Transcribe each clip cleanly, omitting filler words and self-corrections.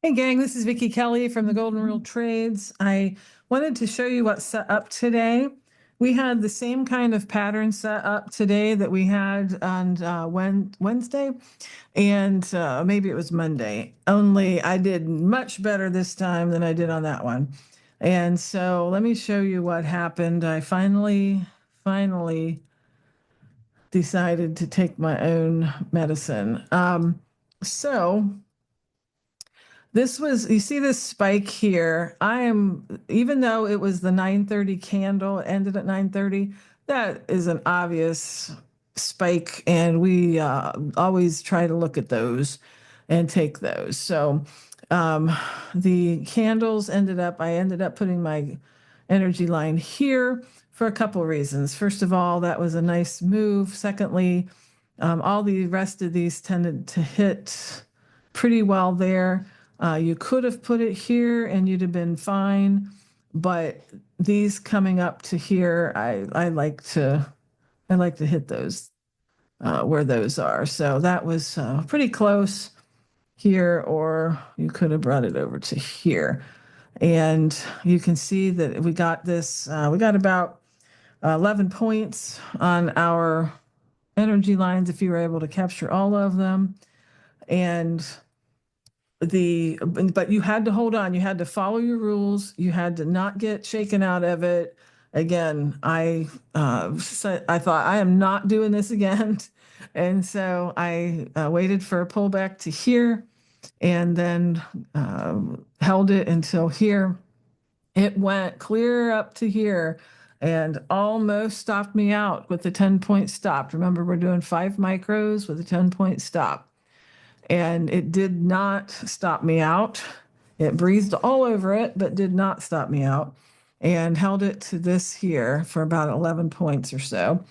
Hey gang, this is Vicki Kelly from the Golden Rule Trades. I wanted to show you what's set up today. We had the same kind of pattern set up today that we had on Wednesday, and maybe it was Monday. Only I did much better this time than I did on that one. And so let me show you what happened. I finally decided to take my own medicine. So this was, you see this spike here. Even though it was the 9:30 candle, it ended at 9:30, that is an obvious spike. And we always try to look at those and take those. So um, the candles I ended up putting my energy line here for a couple reasons. First of all, that was a nice move. Secondly, all the rest of these tended to hit pretty well there. You could have put it here and you'd have been fine, but these coming up to here, I like to hit those where those are. So that was pretty close here, or you could have brought it over to here. And you can see that we got this, we got about 11 points on our energy lines if you were able to capture all of them. And but you had to hold on, you had to follow your rules, you had to not get shaken out of it. Again, I thought I am not doing this again. And so I waited for a pullback to here and then held it until here. It went clear up to here and almost stopped me out with the 10-point stop. Remember, we're doing 5 micros with a 10-point stop. And it did not stop me out. It breathed all over it, but did not stop me out, and held it to this here for about 11 points or so.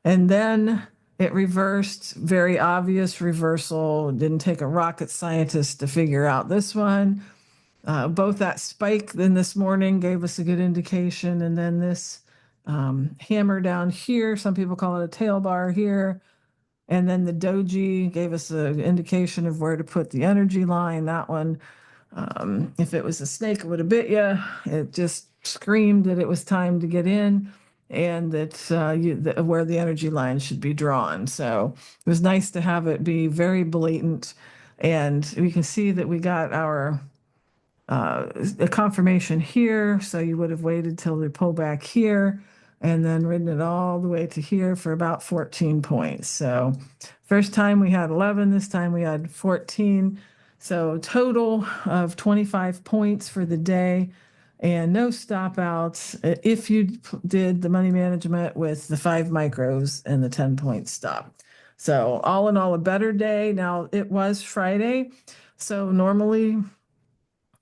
And then it reversed, very obvious reversal. It didn't take a rocket scientist to figure out this one. Both that spike then this morning gave us a good indication, and then this hammer down here, some people call it a tail bar here, and then the doji gave us an indication of where to put the energy line. That one, if it was a snake, it would have bit you. It just screamed that it was time to get in and that where the energy line should be drawn. So it was nice to have it be very blatant. And we can see that we got our a confirmation here. So you would have waited till the pullback here and then ridden it all the way to here for about 14 points. So first time we had 11, this time we had 14. So total of 25 points for the day and no stop outs if you did the money management with the 5 micros and the 10-point stop. So all in all, a better day. Now it was Friday. So normally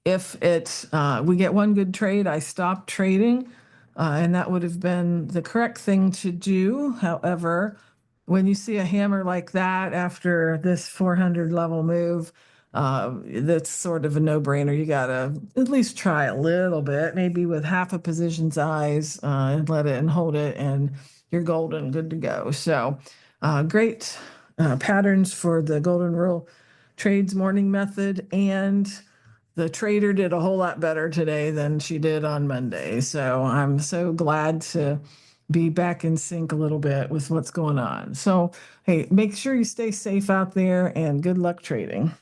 if we get one good trade, I stop trading, and that would have been the correct thing to do. However, when you see a hammer like that after this 400 level move, that's sort of a no-brainer. You gotta at least try a little bit, maybe with half a position size, and let it and hold it, and you're golden, good to go. So, great patterns for the Golden Rule Trades morning method, and the trader did a whole lot better today than she did on Monday. So I'm so glad to be back in sync a little bit with what's going on. So, hey, make sure you stay safe out there and good luck trading.